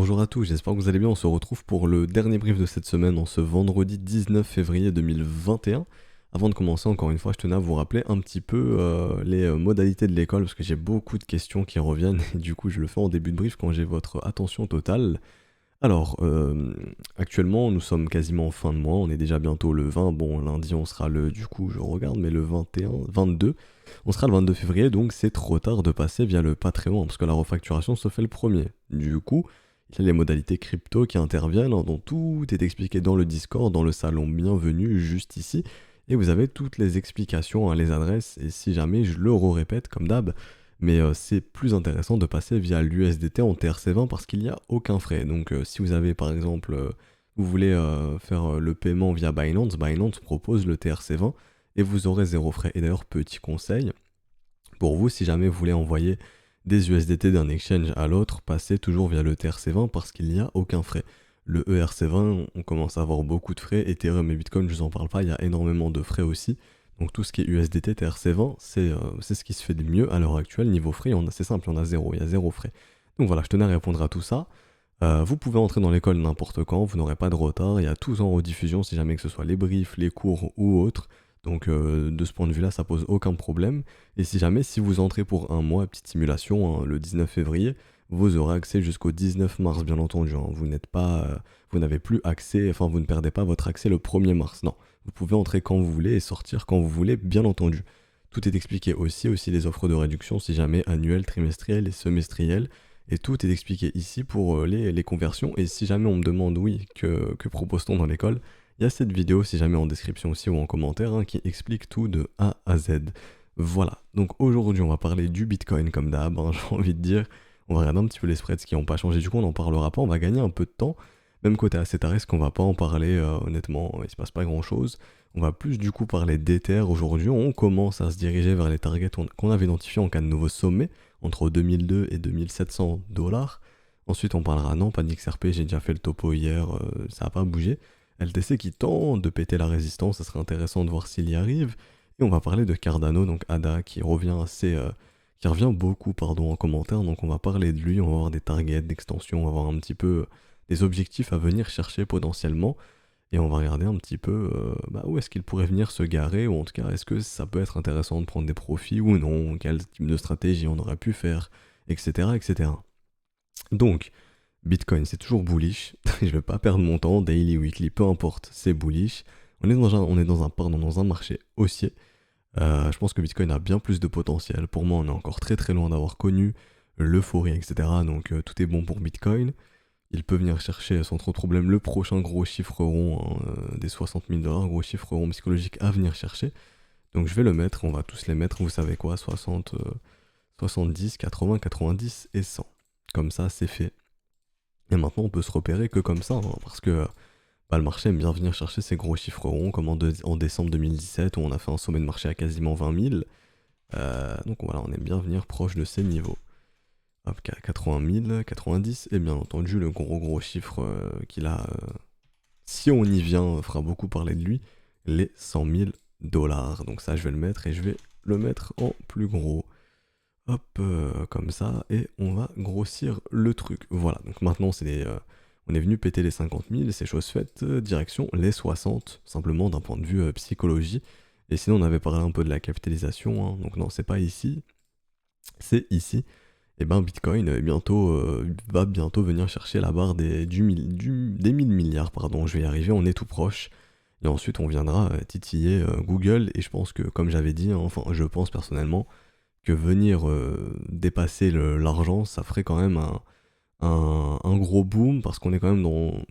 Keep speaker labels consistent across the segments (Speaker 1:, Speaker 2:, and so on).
Speaker 1: Bonjour à tous, j'espère que vous allez bien. On se retrouve pour le dernier brief de cette semaine en ce vendredi 19 février 2021. Avant de commencer, encore une fois, je tenais à vous rappeler un petit peu les modalités de l'école parce que j'ai beaucoup de questions qui reviennent et du coup je le fais en début de brief quand j'ai votre attention totale. Alors, actuellement nous sommes quasiment en fin de mois, on est déjà bientôt le 20, bon lundi on sera du coup je regarde, mais le 21, 22, on sera le 22 février donc c'est trop tard de passer via le Patreon parce que la refacturation se fait le premier. Du coup, il y a les modalités crypto qui interviennent, hein, dont tout est expliqué dans le Discord, dans le salon bienvenue juste ici. Et vous avez toutes les explications, hein, les adresses, et si jamais je le répète comme d'hab, mais c'est plus intéressant de passer via l'USDT en TRC20 parce qu'il n'y a aucun frais. Donc si vous avez par exemple, vous voulez faire le paiement via Binance, Binance propose le TRC20 et vous aurez zéro frais. Et d'ailleurs, petit conseil, pour vous, si jamais vous voulez envoyer des USDT d'un exchange à l'autre, passez toujours via le TRC20 parce qu'il n'y a aucun frais. Le ERC20, on commence à avoir beaucoup de frais. Ethereum et Bitcoin, je vous en parle pas, il y a énormément de frais aussi. Donc tout ce qui est USDT, TRC20, c'est ce qui se fait de mieux à l'heure actuelle. Niveau frais, c'est simple, il y a zéro frais. Donc voilà, je tenais à répondre à tout ça. Vous pouvez entrer dans l'école n'importe quand, vous n'aurez pas de retard, il y a tout en rediffusion si jamais que ce soit les briefs, les cours ou autres. Donc de ce point de vue-là, ça pose aucun problème. Et si jamais, si vous entrez pour un mois, petite simulation, hein, le 19 février, vous aurez accès jusqu'au 19 mars, bien entendu. Hein. Vous n'avez plus accès, enfin vous ne perdez pas votre accès le 1er mars. Non, vous pouvez entrer quand vous voulez et sortir quand vous voulez, bien entendu. Tout est expliqué aussi les offres de réduction si jamais annuelles, trimestrielles et semestrielles. Et tout est expliqué ici pour les conversions. Et si jamais on me demande, oui, que propose-t-on dans l'école, il y a cette vidéo, si jamais en description aussi ou en commentaire, hein, qui explique tout de A à Z. Voilà, donc aujourd'hui on va parler du Bitcoin comme d'hab, hein, j'ai envie de dire. On va regarder un petit peu les spreads qui n'ont pas changé, du coup on n'en parlera pas, on va gagner un peu de temps. Même côté Acetaris qu'on va pas en parler, honnêtement, il se passe pas grand chose. On va plus du coup parler d'Ether aujourd'hui, on commence à se diriger vers les targets qu'on avait identifiés en cas de nouveau sommet, entre 2002 et 2700 $. Ensuite on parlera, non pas d'XRP, j'ai déjà fait le topo hier, ça n'a pas bougé. LTC qui tente de péter la résistance, ça serait intéressant de voir s'il y arrive. Et on va parler de Cardano, donc ADA, qui revient beaucoup en commentaire. Donc on va parler de lui, on va avoir des targets d'extension, on va avoir un petit peu des objectifs à venir chercher potentiellement. Et on va regarder un petit peu où est-ce qu'il pourrait venir se garer, ou en tout cas est-ce que ça peut être intéressant de prendre des profits ou non, quel type de stratégie on aurait pu faire, etc. etc. Donc, Bitcoin, c'est toujours bullish. Je vais pas perdre mon temps, daily, weekly, peu importe, c'est bullish. On est dans un marché haussier. Je pense que Bitcoin a bien plus de potentiel. Pour moi, on est encore très très loin d'avoir connu l'euphorie, etc. Donc tout est bon pour Bitcoin. Il peut venir chercher sans trop de problème le prochain gros chiffre rond, hein, des 60 000 $, gros chiffre rond psychologique à venir chercher. Donc je vais le mettre, on va tous les mettre, vous savez quoi, 60, 70, 80, 90 et 100. Comme ça, c'est fait. Et maintenant, on peut se repérer que comme ça, hein, parce que le marché aime bien venir chercher ces gros chiffres ronds, comme en décembre 2017, où on a fait un sommet de marché à quasiment 20 000. Donc voilà, on aime bien venir proche de ces niveaux. Hop, 80 000, 90, et bien entendu, le gros chiffre qu'il a, si on y vient, fera beaucoup parler de lui, les 100 000 $. Donc ça, je vais le mettre, et je vais le mettre en plus gros. Hop, comme ça, et on va grossir le truc. Voilà, donc maintenant on est venu péter les 50 000, c'est chose faite, direction les 60, simplement d'un point de vue psychologie. Et sinon on avait parlé un peu de la capitalisation, hein, donc non, c'est pas ici, c'est ici. Et ben Bitcoin va bientôt venir chercher la barre des 1000 milliards, pardon, je vais y arriver, on est tout proche. Et ensuite on viendra titiller Google, et je pense que, comme j'avais dit, hein, enfin je pense personnellement, que venir dépasser l'argent, ça ferait quand même un gros boom, parce qu'on est quand même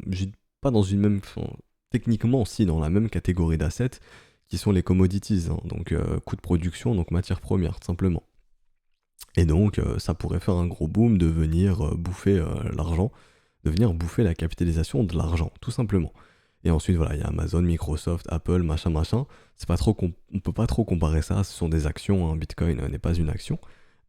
Speaker 1: pas dans une même, enfin, techniquement si, dans la même catégorie d'assets, qui sont les commodities, hein, donc coût de production, donc matière première, tout simplement. Et donc ça pourrait faire un gros boom de venir bouffer l'argent, de venir bouffer la capitalisation de l'argent, tout simplement. Et ensuite, voilà, il y a Amazon, Microsoft, Apple, machin. On peut pas trop comparer ça, ce sont des actions, hein, Bitcoin n'est pas une action.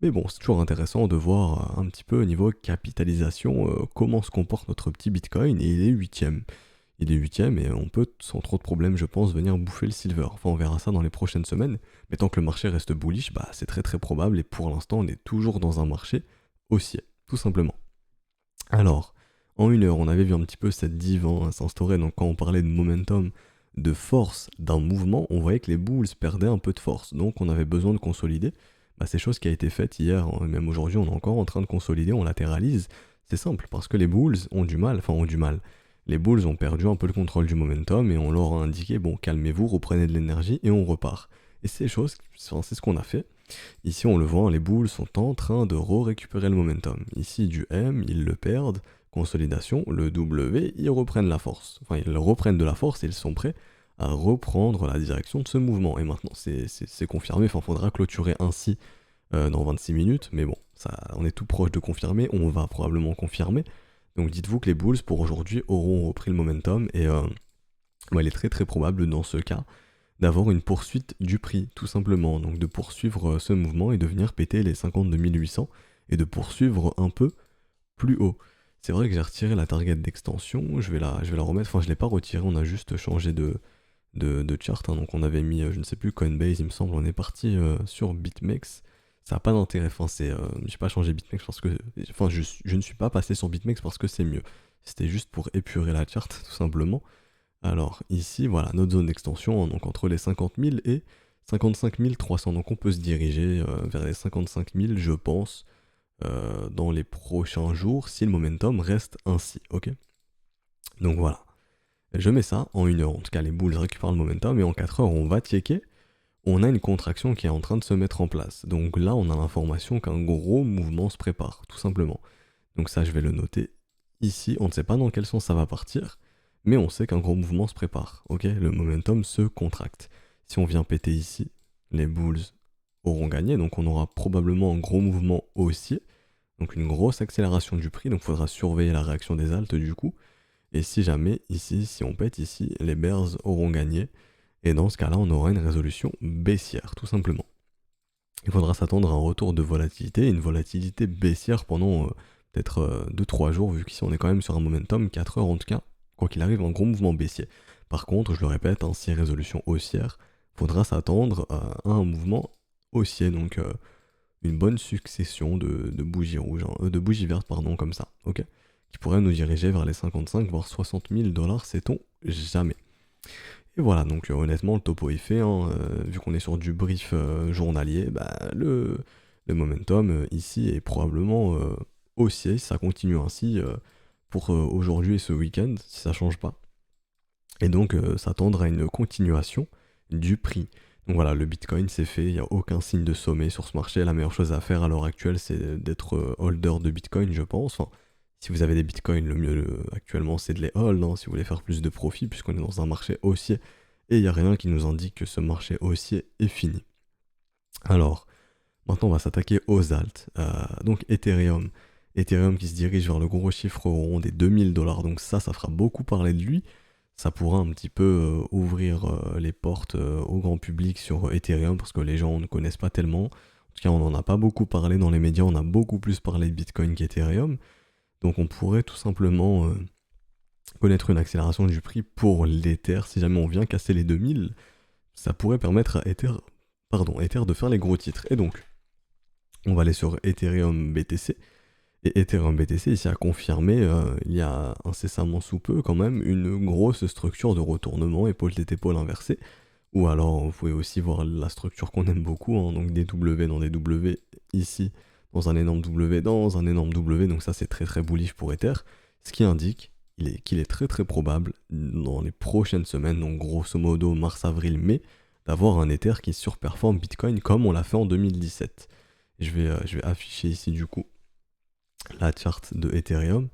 Speaker 1: Mais bon, c'est toujours intéressant de voir un petit peu au niveau capitalisation comment se comporte notre petit Bitcoin, et il est huitième. Il est huitième et on peut sans trop de problèmes, je pense, venir bouffer le silver. Enfin, on verra ça dans les prochaines semaines. Mais tant que le marché reste bullish, c'est très très probable, et pour l'instant, on est toujours dans un marché haussier, tout simplement. Alors, En 1 heure, on avait vu un petit peu cette div s'instaurer, donc quand on parlait de momentum, de force d'un mouvement, on voyait que les bulls perdaient un peu de force, donc on avait besoin de consolider. Bah, c'est chose qui a été faite hier, même aujourd'hui on est encore en train de consolider, on latéralise. C'est simple, parce que les bulls ont du mal, Les bulls ont perdu un peu le contrôle du momentum et on leur a indiqué, bon, calmez-vous, reprenez de l'énergie et on repart. Et c'est ce qu'on a fait. Ici, on le voit, les bulls sont en train de récupérer le momentum. Ici, du M, ils le perdent. Consolidation, le W, ils reprennent la force. Enfin, ils reprennent de la force et ils sont prêts à reprendre la direction de ce mouvement. Et maintenant, c'est confirmé. Enfin, faudra clôturer ainsi dans 26 minutes. Mais bon, ça, on est tout proche de confirmer. On va probablement confirmer. Donc, dites-vous que les bulls, pour aujourd'hui, auront repris le momentum. Et il est très très probable dans ce cas d'avoir une poursuite du prix, tout simplement. Donc de poursuivre ce mouvement et de venir péter les 52 800 et de poursuivre un peu plus haut. C'est vrai que j'ai retiré la target d'extension, je vais la remettre, enfin je ne l'ai pas retirée, on a juste changé de chart, donc on avait mis, je ne sais plus, Coinbase il me semble, on est parti sur BitMEX, ça n'a pas d'intérêt, j'ai pas changé BitMEX parce que, je ne suis pas passé sur BitMEX parce que c'est mieux, c'était juste pour épurer la chart tout simplement. Alors ici, voilà, notre zone d'extension, donc entre les 50 000 et 55 300. Donc on peut se diriger vers les 55 000, je pense, dans les prochains jours, si le momentum reste ainsi, ok? Donc voilà, je mets ça en 1 heure, en tout cas les bulls récupèrent le momentum, et en 4 heures, on va checker. On a une contraction qui est en train de se mettre en place. Donc là, on a l'information qu'un gros mouvement se prépare, tout simplement. Donc ça, je vais le noter ici. On ne sait pas dans quel sens ça va partir, mais on sait qu'un gros mouvement se prépare. Ok, le momentum se contracte. Si on vient péter ici, les bulls auront gagné, donc on aura probablement un gros mouvement haussier, donc une grosse accélération du prix, donc il faudra surveiller la réaction des altes du coup. Et si jamais ici, si on pète ici, les bears auront gagné, et dans ce cas-là, on aura une résolution baissière, tout simplement. Il faudra s'attendre à un retour de volatilité, une volatilité baissière pendant peut-être 2-3 jours, vu qu'ici on est quand même sur un momentum, 4 heures en tout cas, quoi qu'il arrive, un gros mouvement baissier. Par contre, je le répète, si résolution haussière, il faudra s'attendre à un mouvement haussier, donc une bonne succession de bougies rouges, de bougies vertes, pardon, comme ça, ok, qui pourrait nous diriger vers les 55 voire 60 000 $, sait-on jamais. Et voilà, donc honnêtement, le topo est fait, vu qu'on est sur du brief journalier, le momentum ici est probablement haussier, si ça continue ainsi pour aujourd'hui et ce week-end, si ça change pas. Et donc s'attendre à une continuation du prix. Donc voilà, le Bitcoin c'est fait, il n'y a aucun signe de sommet sur ce marché. La meilleure chose à faire à l'heure actuelle, c'est d'être holder de Bitcoin, je pense. Enfin, si vous avez des Bitcoins, le mieux actuellement c'est de les hold, si vous voulez faire plus de profit, puisqu'on est dans un marché haussier. Et il n'y a rien qui nous indique que ce marché haussier est fini. Alors, maintenant on va s'attaquer aux alts. Donc Ethereum. Ethereum qui se dirige vers le gros chiffre rond des 2000 $. Donc ça fera beaucoup parler de lui. Ça pourra un petit peu ouvrir les portes au grand public sur Ethereum parce que les gens ne connaissent pas tellement. En tout cas, on n'en a pas beaucoup parlé dans les médias, on a beaucoup plus parlé de Bitcoin qu'Ethereum. Donc on pourrait tout simplement connaître une accélération du prix pour l'Ether. Si jamais on vient casser les 2000, ça pourrait permettre à Ether de faire les gros titres. Et donc, on va aller sur Ethereum BTC. Et Ethereum BTC ici a confirmé, il y a incessamment sous peu quand même, une grosse structure de retournement épaule-tête-épaule inversée. Ou alors, vous pouvez aussi voir la structure qu'on aime beaucoup, donc des W dans des W ici, dans un énorme W, dans un énorme W. Donc ça, c'est très très bullish pour Ether. Ce qui indique qu'il est très très probable, dans les prochaines semaines, donc grosso modo mars, avril, mai, d'avoir un Ether qui surperforme Bitcoin comme on l'a fait en 2017. Je vais afficher ici du coup la charte de Ethereum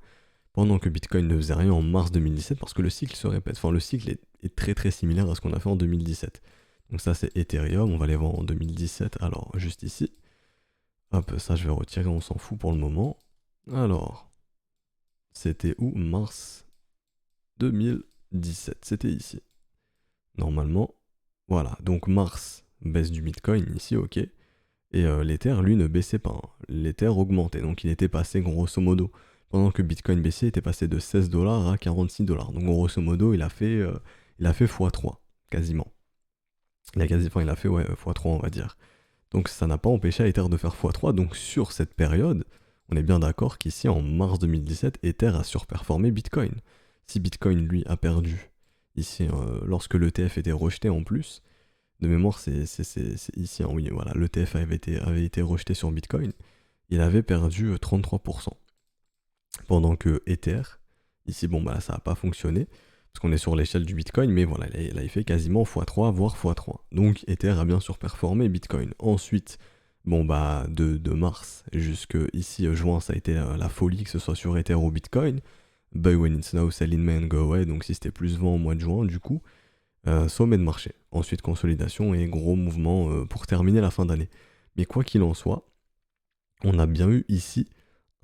Speaker 1: pendant que Bitcoin ne faisait rien en mars 2017 parce que le cycle se répète. Enfin, le cycle est très très similaire à ce qu'on a fait en 2017. Donc ça c'est Ethereum, on va aller voir en 2017. Alors juste ici, hop, ça je vais retirer, on s'en fout pour le moment. Alors, c'était où? Mars 2017, c'était ici. Normalement, voilà, donc mars, baisse du Bitcoin ici, ok. Et l'Ether, lui, ne baissait pas. L'Ether augmentait, donc il était passé grosso modo. Pendant que Bitcoin baissait, il était passé de 16 $ à 46 $. Donc grosso modo, il a fait x3, quasiment. Il a fait x3, on va dire. Donc ça n'a pas empêché à Ether de faire x3. Donc sur cette période, On est bien d'accord qu'ici, en mars 2017, Ether a surperformé Bitcoin. Si Bitcoin, lui, a perdu, ici, lorsque l'ETF était rejeté en plus, de mémoire, c'est ici, hein, oui, voilà, l'ETF avait été rejeté sur Bitcoin, il avait perdu 33%. Pendant que Ether, ici, bon, bah, ça n'a pas fonctionné, parce qu'on est sur l'échelle du Bitcoin, mais voilà, il a fait quasiment x3, voire x3. Donc Ether a bien surperformé Bitcoin. Ensuite, bon, bah, de mars jusque ici, juin, ça a été la folie, que ce soit sur Ether ou Bitcoin. Buy when it's now, sell in May and go away, donc si c'était plus vent au mois de juin, du coup, sommet de marché. Ensuite, consolidation et gros mouvement pour terminer la fin d'année. Mais quoi qu'il en soit, on a bien eu ici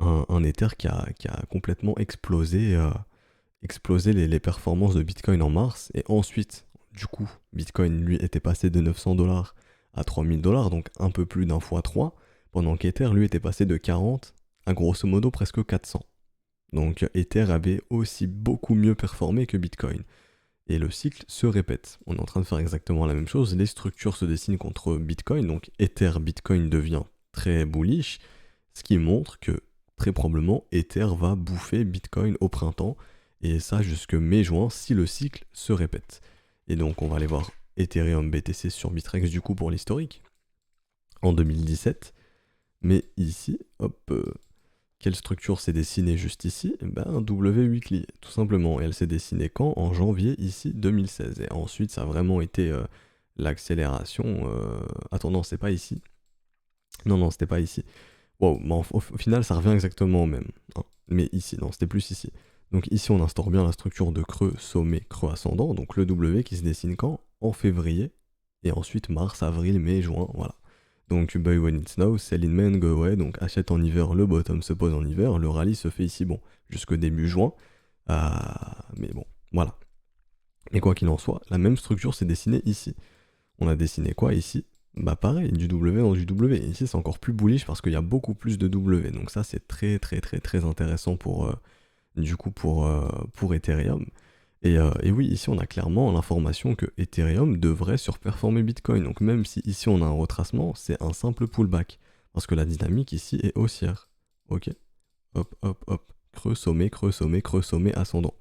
Speaker 1: un Ether qui a complètement explosé, les performances de Bitcoin en mars. Et ensuite, du coup, Bitcoin, lui, était passé de 900 dollars à 3000 dollars, donc un peu plus d'un fois 3, pendant qu'Ether, lui, était passé de 40 à grosso modo presque 400. Donc Ether avait aussi beaucoup mieux performé que Bitcoin. Et le cycle se répète. On est en train de faire exactement la même chose. Les structures se dessinent contre Bitcoin, donc Ether, Bitcoin devient très bullish, ce qui montre que très probablement Ether va bouffer Bitcoin au printemps, et ça jusque mai-juin si le cycle se répète. Et donc on va aller voir Ethereum BTC sur Bitrex du coup pour l'historique, en 2017. Mais ici, hop, quelle structure s'est dessinée juste ici? Un W weekly, tout simplement. Et elle s'est dessinée quand? En janvier, ici, 2016. Et ensuite, ça a vraiment été l'accélération. Attends, non, c'est pas ici. Non, c'était pas ici. Wow, mais au final, ça revient exactement au même. Hein. Mais ici, non, c'était plus ici. Donc ici, on instaure bien la structure de creux, sommet, creux ascendant. Donc le W qui se dessine quand? En février. Et ensuite, mars, avril, mai, juin, voilà. Donc buy when it's now, sell in May and go away, donc achète en hiver, le bottom se pose en hiver, le rallye se fait ici, bon, jusqu'au début juin, mais bon, voilà. Mais quoi qu'il en soit, la même structure s'est dessinée ici. On a dessiné quoi ici? Bah pareil, du W dans du W, et ici c'est encore plus bullish parce qu'il y a beaucoup plus de W, donc ça c'est très très très très intéressant pour, du coup pour Ethereum. Et oui, ici on a clairement l'information que Ethereum devrait surperformer Bitcoin. Donc même si ici on a un retracement, c'est un simple pullback. Parce que la dynamique ici est haussière. Ok? Hop, hop, hop. Creux, sommet, creux, sommet, creux, sommet, ascendant.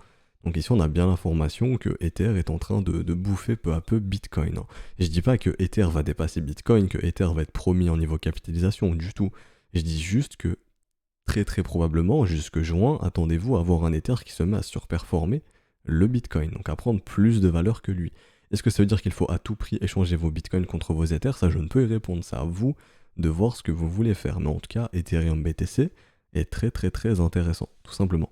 Speaker 1: Donc ici on a bien l'information que Ether est en train de bouffer peu à peu Bitcoin. Hein. Et je dis pas que Ether va dépasser Bitcoin, que Ether va être promis en niveau capitalisation, du tout. Je dis juste que très très probablement, jusque juin, attendez-vous à avoir un Ether qui se met à surperformer le Bitcoin, donc à prendre plus de valeur que lui. Est-ce que ça veut dire qu'il faut à tout prix échanger vos Bitcoins contre vos Ethers? Ça, je ne peux y répondre. C'est à vous de voir ce que vous voulez faire. Mais en tout cas, Ethereum BTC est très très très intéressant, tout simplement.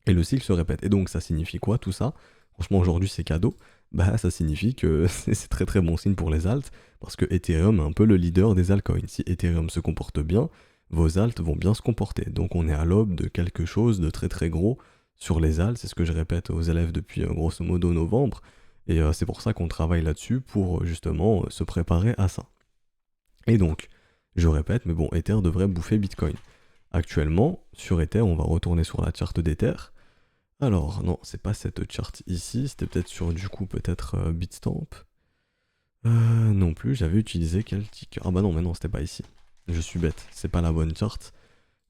Speaker 1: Et le cycle se répète. Et donc, ça signifie quoi tout ça? Franchement, aujourd'hui, c'est cadeau. Bah, ça signifie que c'est très très bon signe pour les alts, parce que Ethereum est un peu le leader des altcoins. Si Ethereum se comporte bien, vos alts vont bien se comporter. Donc, on est à l'aube de quelque chose de très très gros sur les alts. C'est ce que je répète aux élèves depuis grosso modo novembre. Et c'est pour ça qu'on travaille là-dessus pour justement se préparer à ça. Et donc, je répète, mais bon, Ether devrait bouffer Bitcoin. Actuellement, sur Ether, on va retourner sur la charte d'Ether. Alors, non, c'est pas cette charte ici, c'était peut-être sur du coup, peut-être Bitstamp. Non plus, j'avais utilisé quel ticker? Ah bah non, mais non, c'était pas ici. Je suis bête, c'est pas la bonne charte.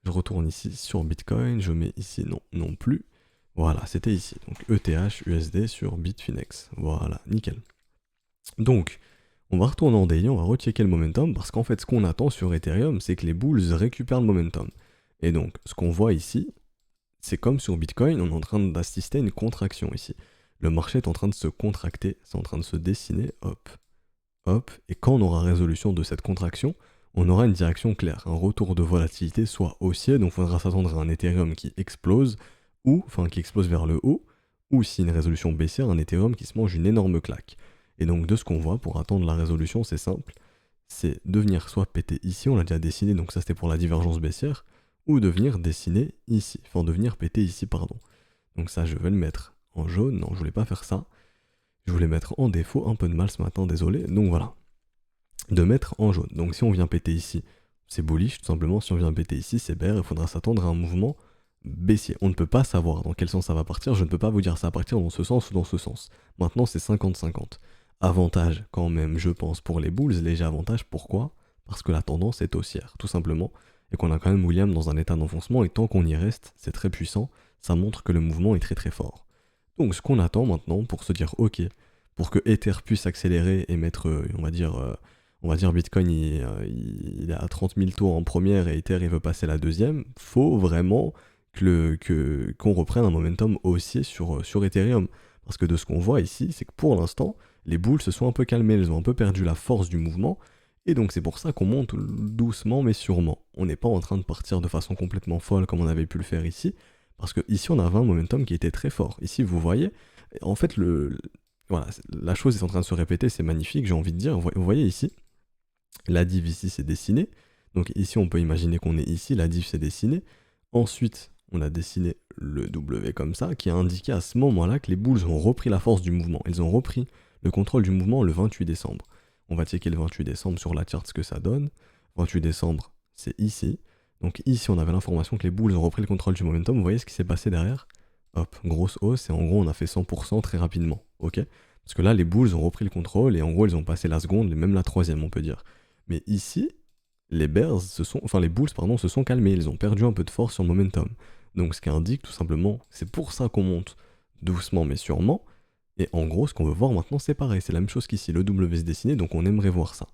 Speaker 1: Je retourne ici sur Bitcoin, je mets ici non plus. Voilà, c'était ici. Donc ETH, USD sur Bitfinex. Voilà, nickel. Donc, on va retourner en daily, on va rechecker le momentum, parce qu'en fait, ce qu'on attend sur Ethereum, c'est que les bulls récupèrent le momentum. Et donc, ce qu'on voit ici, c'est comme sur Bitcoin, on est en train d'assister à une contraction ici. Le marché est en train de se contracter, c'est en train de se dessiner, hop, hop, et quand on aura résolution de cette contraction, on aura une direction claire, un retour de volatilité soit haussier, donc il faudra s'attendre à un Ethereum qui explose, ou, enfin qui explose vers le haut, ou si une résolution baissière, un Ethereum qui se mange une énorme claque. Et donc de ce qu'on voit, pour attendre la résolution, c'est simple, c'est de venir soit péter ici, on l'a déjà dessiné, donc ça c'était pour la divergence baissière, ou de venir dessiner ici, enfin de venir péter ici, pardon. Donc ça je vais le mettre en jaune, non je voulais pas faire ça, je voulais mettre en défaut, un peu de mal ce matin, désolé, donc voilà. De mettre en jaune, donc si on vient péter ici, c'est bullish tout simplement, si on vient péter ici, c'est bear, il faudra s'attendre à un mouvement baissier. On ne peut pas savoir dans quel sens ça va partir, je ne peux pas vous dire ça va partir dans ce sens ou dans ce sens. Maintenant c'est 50-50. Avantage quand même, je pense, pour les bulls, léger avantage, pourquoi? Parce que la tendance est haussière, tout simplement. et qu'on a quand même William dans un état d'enfoncement, et tant qu'on y reste, c'est très puissant, ça montre que le mouvement est très très fort. Donc ce qu'on attend maintenant pour se dire ok, pour que Ether puisse accélérer et mettre, on va dire Bitcoin il est à 30 000 tours en première et Ether il veut passer la deuxième, faut vraiment qu'on reprenne un momentum haussier sur Ethereum. Parce que de ce qu'on voit ici, c'est que pour l'instant, les boules se sont un peu calmées, elles ont un peu perdu la force du mouvement, et donc c'est pour ça qu'on monte doucement mais sûrement. On n'est pas en train de partir de façon complètement folle comme on avait pu le faire ici, parce que ici on avait un momentum qui était très fort. Ici vous voyez, en fait voilà, la chose est en train de se répéter, c'est magnifique, j'ai envie de dire. Vous voyez ici, la div ici s'est dessinée, donc ici on peut imaginer qu'on est ici, la div s'est dessinée, ensuite on a dessiné le W comme ça, qui a indiqué à ce moment-là que les bulls ont repris la force du mouvement. Ils ont repris le contrôle du mouvement le 28 décembre. On va checker le 28 décembre sur la charte ce que ça donne. 28 décembre, c'est ici. Donc ici, on avait l'information que les bulls ont repris le contrôle du momentum. Vous voyez ce qui s'est passé derrière? Hop, grosse hausse, et en gros, on a fait 100% très rapidement. Ok? Parce que là, les bulls ont repris le contrôle, et en gros, ils ont passé la seconde, et même la troisième, on peut dire. Mais ici, les bears les bulls, pardon, se sont calmés. Ils ont perdu un peu de force sur le momentum. Donc ce qui indique tout simplement, c'est pour ça qu'on monte doucement mais sûrement, et en gros ce qu'on veut voir maintenant c'est pareil, c'est la même chose qu'ici, le W se dessiner, donc on aimerait voir ça.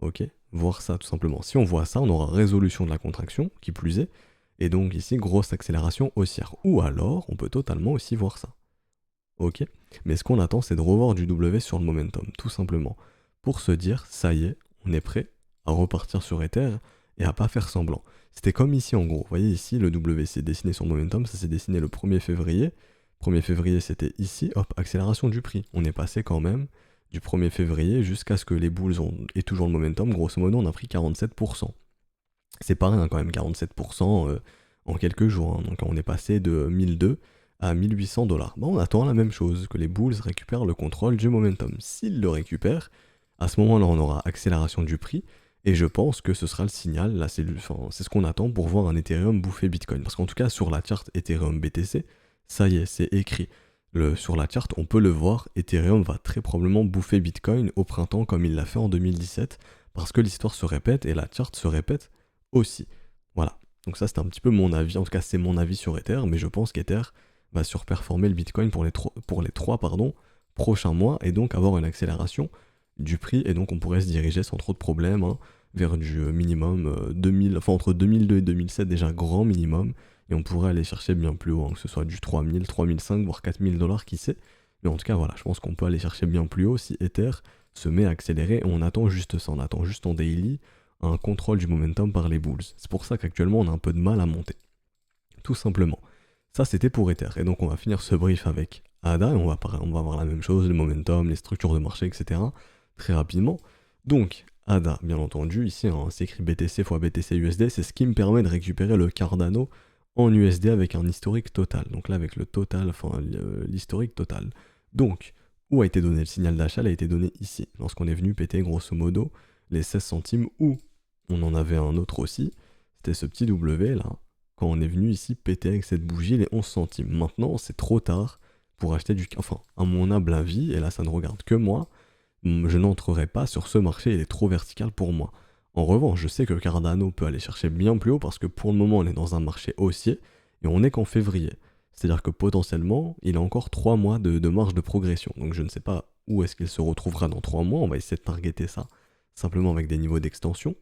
Speaker 1: Ok? Voir ça tout simplement. Si on voit ça, on aura résolution de la contraction, qui plus est, et donc ici grosse accélération haussière. Ou alors, on peut totalement aussi voir ça. Ok? Mais ce qu'on attend c'est de revoir du W sur le momentum, tout simplement. Pour se dire, ça y est, on est prêt à repartir sur Ether, et à pas faire semblant. C'était comme ici en gros. Vous voyez ici, le W s'est dessiné sur le momentum, ça s'est dessiné le 1er février. 1er février, c'était ici, hop, accélération du prix. On est passé quand même du 1er février jusqu'à ce que les bulls aient toujours le momentum. Grosso modo, on a pris 47%. C'est pas rien quand même, 47% en quelques jours. Hein. Donc on est passé de 1002 à 1800 $. Bon, on attend la même chose, que les bulls récupèrent le contrôle du momentum. S'ils le récupèrent, à ce moment-là, on aura accélération du prix. Et je pense que ce sera le signal, là c'est ce qu'on attend pour voir un Ethereum bouffer Bitcoin. Parce qu'en tout cas sur la charte Ethereum BTC, ça y est, c'est écrit. Sur la charte, on peut le voir, Ethereum va très probablement bouffer Bitcoin au printemps comme il l'a fait en 2017, parce que l'histoire se répète et la charte se répète aussi. Voilà, donc ça c'est un petit peu mon avis, en tout cas c'est mon avis sur Ether, mais je pense qu'Ether va surperformer le Bitcoin pour les 3 prochains mois, et donc avoir une accélération du prix, et donc on pourrait se diriger sans trop de problèmes vers du minimum 2000, enfin entre 2002 et 2007 déjà grand minimum, et on pourrait aller chercher bien plus haut, que ce soit du 3000, 3005, voire 4000 $, qui sait. Mais en tout cas voilà, je pense qu'on peut aller chercher bien plus haut si Ether se met à accélérer, et on attend juste ça, on attend juste en daily un contrôle du momentum par les bulls. C'est pour ça qu'actuellement on a un peu de mal à monter. Tout simplement. Ça c'était pour Ether, et donc on va finir ce brief avec ADA, et on va voir la même chose, le momentum, les structures de marché, etc. très rapidement. Donc, ADA, bien entendu, ici c'est écrit BTC x BTC USD, c'est ce qui me permet de récupérer le Cardano en USD avec un historique total. Donc là, avec le total, enfin l'historique total. Donc, où a été donné le signal d'achat? Il a été donné ici, lorsqu'on est venu péter grosso modo les 16 centimes, ou on en avait un autre aussi, c'était ce petit W là, quand on est venu ici péter avec cette bougie les 11 centimes. Maintenant, c'est trop tard pour acheter enfin, à mon humble avis, et là ça ne regarde que moi, je n'entrerai pas sur ce marché, il est trop vertical pour moi. En revanche, je sais que Cardano peut aller chercher bien plus haut parce que pour le moment, on est dans un marché haussier et on n'est qu'en février. C'est-à-dire que potentiellement, il a encore 3 mois de marge de progression. Donc je ne sais pas où est-ce qu'il se retrouvera dans 3 mois, on va essayer de targeter ça simplement avec des niveaux d'extension.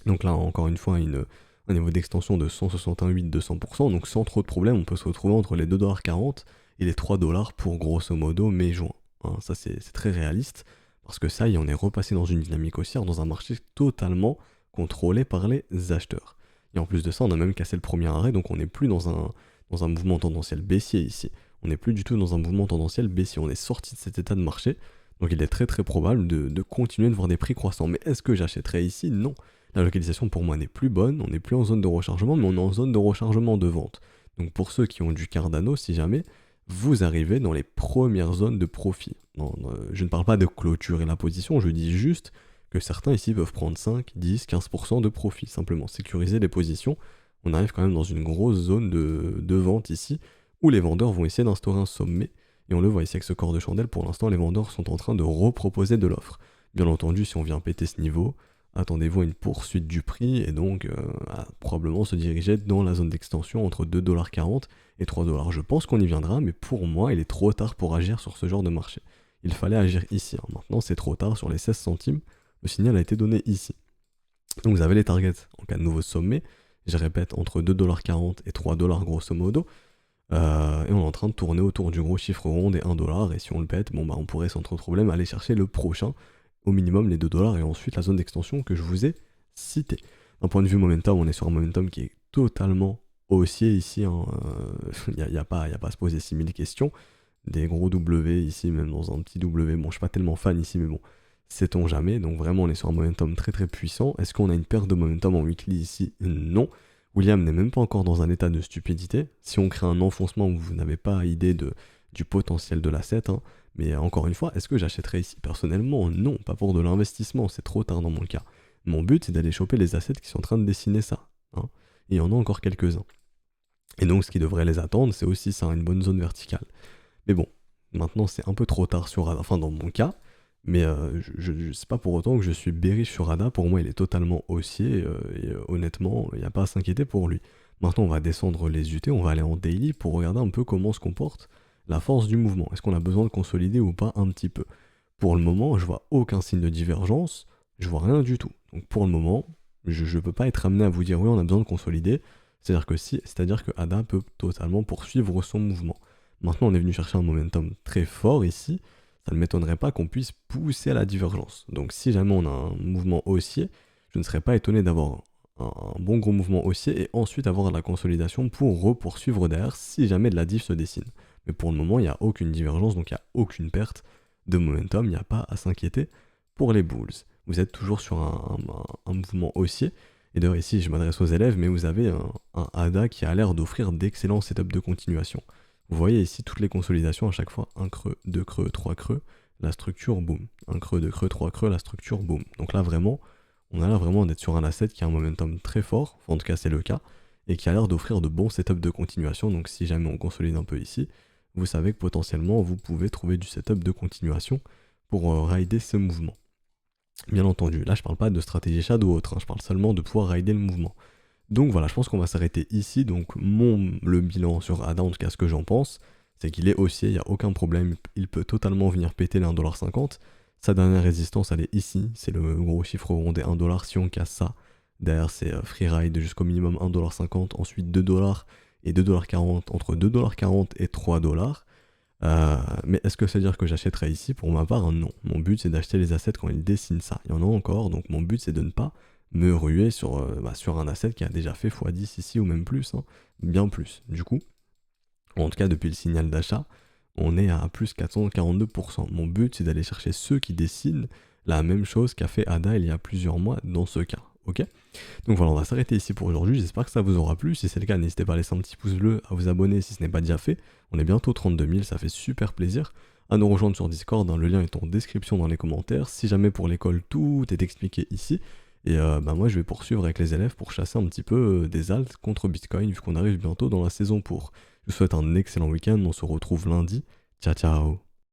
Speaker 1: Donc là, encore une fois, un niveau d'extension de 168-200%, donc sans trop de problèmes, on peut se retrouver entre les 2,40$ et les 3$ pour grosso modo mai-juin. Hein, ça c'est très réaliste, parce que ça y est, on est repassé dans une dynamique haussière, dans un marché totalement contrôlé par les acheteurs. Et en plus de ça, on a même cassé le premier arrêt, donc on n'est plus dans un mouvement tendanciel baissier ici. On n'est plus du tout dans un mouvement tendanciel baissier, on est sorti de cet état de marché, donc il est très très probable de continuer de voir des prix croissants. Mais est-ce que j'achèterais ici? Non. La localisation pour moi n'est plus bonne, on n'est plus en zone de rechargement, mais on est en zone de rechargement de vente. Donc pour ceux qui ont du Cardano, si jamais, vous arrivez dans les premières zones de profit. Je ne parle pas de clôturer la position, je dis juste que certains ici peuvent prendre 5, 10, 15% de profit, simplement sécuriser les positions. On arrive quand même dans une grosse zone de vente ici, où les vendeurs vont essayer d'instaurer un sommet, et on le voit ici avec ce corps de chandelle, pour l'instant les vendeurs sont en train de reproposer de l'offre. Bien entendu, si on vient péter ce niveau, attendez-vous à une poursuite du prix et donc à probablement se diriger dans la zone d'extension entre 2,40$ et 3$. Je pense qu'on y viendra, mais pour moi, il est trop tard pour agir sur ce genre de marché. Il fallait agir ici, hein. Maintenant, c'est trop tard sur les 16 centimes. Le signal a été donné ici. Donc vous avez les targets en cas de nouveau sommet. Je répète, entre 2,40$ et 3$ grosso modo. Et on est en train de tourner autour du gros chiffre rond des 1$. Et si on le pète, bon bah on pourrait sans trop de problème aller chercher le prochain, au minimum les 2$, et ensuite la zone d'extension que je vous ai citée. D'un point de vue momentum, on est sur un momentum qui est totalement haussier ici. Il n'y a pas à se poser 6000 questions. Des gros W ici, même dans un petit W. Bon, je suis pas tellement fan ici, mais bon, sait-on jamais. Donc vraiment, on est sur un momentum très très puissant. Est-ce qu'on a une perte de momentum en weekly ici? Non. William n'est même pas encore dans un état de stupidité. Si on crée un enfoncement où vous n'avez pas idée du potentiel de l'asset, hein, mais encore une fois, est-ce que j'achèterais ici? Personnellement, non, pas pour de l'investissement, c'est trop tard dans mon cas. Mon but, c'est d'aller choper les assets qui sont en train de dessiner ça, hein. Et il y en a encore quelques-uns. Et donc, ce qui devrait les attendre, c'est aussi ça, une bonne zone verticale. Mais bon, maintenant, c'est un peu trop tard sur ADA, enfin dans mon cas, mais c'est pas pour autant que je suis bearish sur ADA. Pour moi, il est totalement haussier, et honnêtement, il n'y a pas à s'inquiéter pour lui. Maintenant, on va descendre les UT, on va aller en daily pour regarder un peu comment se comporte la force du mouvement. Est-ce qu'on a besoin de consolider ou pas un petit peu? Pour le moment, je vois aucun signe de divergence, je vois rien du tout. Donc pour le moment, je peux pas être amené à vous dire oui, on a besoin de consolider. C'est-à-dire que ADA peut totalement poursuivre son mouvement. Maintenant, on est venu chercher un momentum très fort ici. Ça ne m'étonnerait pas qu'on puisse pousser à la divergence. Donc si jamais on a un mouvement haussier, je ne serais pas étonné d'avoir un bon gros mouvement haussier et ensuite avoir de la consolidation pour repoursuivre derrière si jamais de la div se dessine. Mais pour le moment, il n'y a aucune divergence, donc il n'y a aucune perte de momentum, il n'y a pas à s'inquiéter pour les bulls. Vous êtes toujours sur un mouvement haussier. Et d'ailleurs ici, je m'adresse aux élèves, mais vous avez un ADA qui a l'air d'offrir d'excellents setups de continuation. Vous voyez ici toutes les consolidations à chaque fois, 1 creux, 2 creux, 3 creux, la structure boum. 1 creux, 2 creux, 3 creux, la structure boum. Donc là vraiment, on a l'air vraiment d'être sur un asset qui a un momentum très fort, enfin, en tout cas c'est le cas, et qui a l'air d'offrir de bons setups de continuation. Donc si jamais on consolide un peu ici, vous savez que potentiellement vous pouvez trouver du setup de continuation pour rider ce mouvement. Bien entendu, là je parle pas de stratégie shadow ou autre, hein, je parle seulement de pouvoir rider le mouvement. Donc voilà, je pense qu'on va s'arrêter ici. Donc le bilan sur ADA, en tout cas ce que j'en pense, c'est qu'il est haussier, il n'y a aucun problème, il peut totalement venir péter les 1,50$. Sa dernière résistance, elle est ici, c'est le gros chiffre rond des 1$. Si on casse ça, derrière c'est free ride jusqu'au minimum 1,50$, ensuite 2$ et 2,40$, entre 2,40$ et 3$. Mais est-ce que ça veut dire que j'achèterai ici? Pour ma part, non. Mon but c'est d'acheter les assets quand ils dessinent ça. Il y en a encore, donc mon but c'est de ne pas me ruer sur un asset qui a déjà fait x10 ici ou même plus, hein, bien plus. Du coup, en tout cas depuis le signal d'achat, on est à plus 442%. Mon but c'est d'aller chercher ceux qui dessinent la même chose qu'a fait ADA il y a plusieurs mois dans ce cas. Ok? Donc voilà, on va s'arrêter ici pour aujourd'hui. J'espère que ça vous aura plu. Si c'est le cas, n'hésitez pas à laisser un petit pouce bleu, à vous abonner si ce n'est pas déjà fait. On est bientôt 32 000, ça fait super plaisir. À nous rejoindre sur Discord, hein, le lien est en description dans les commentaires. Si jamais pour l'école tout est expliqué ici. Et moi je vais poursuivre avec les élèves pour chasser un petit peu des alts contre Bitcoin vu qu'on arrive bientôt dans la saison pour. Je vous souhaite un excellent week-end, on se retrouve lundi. Ciao ciao.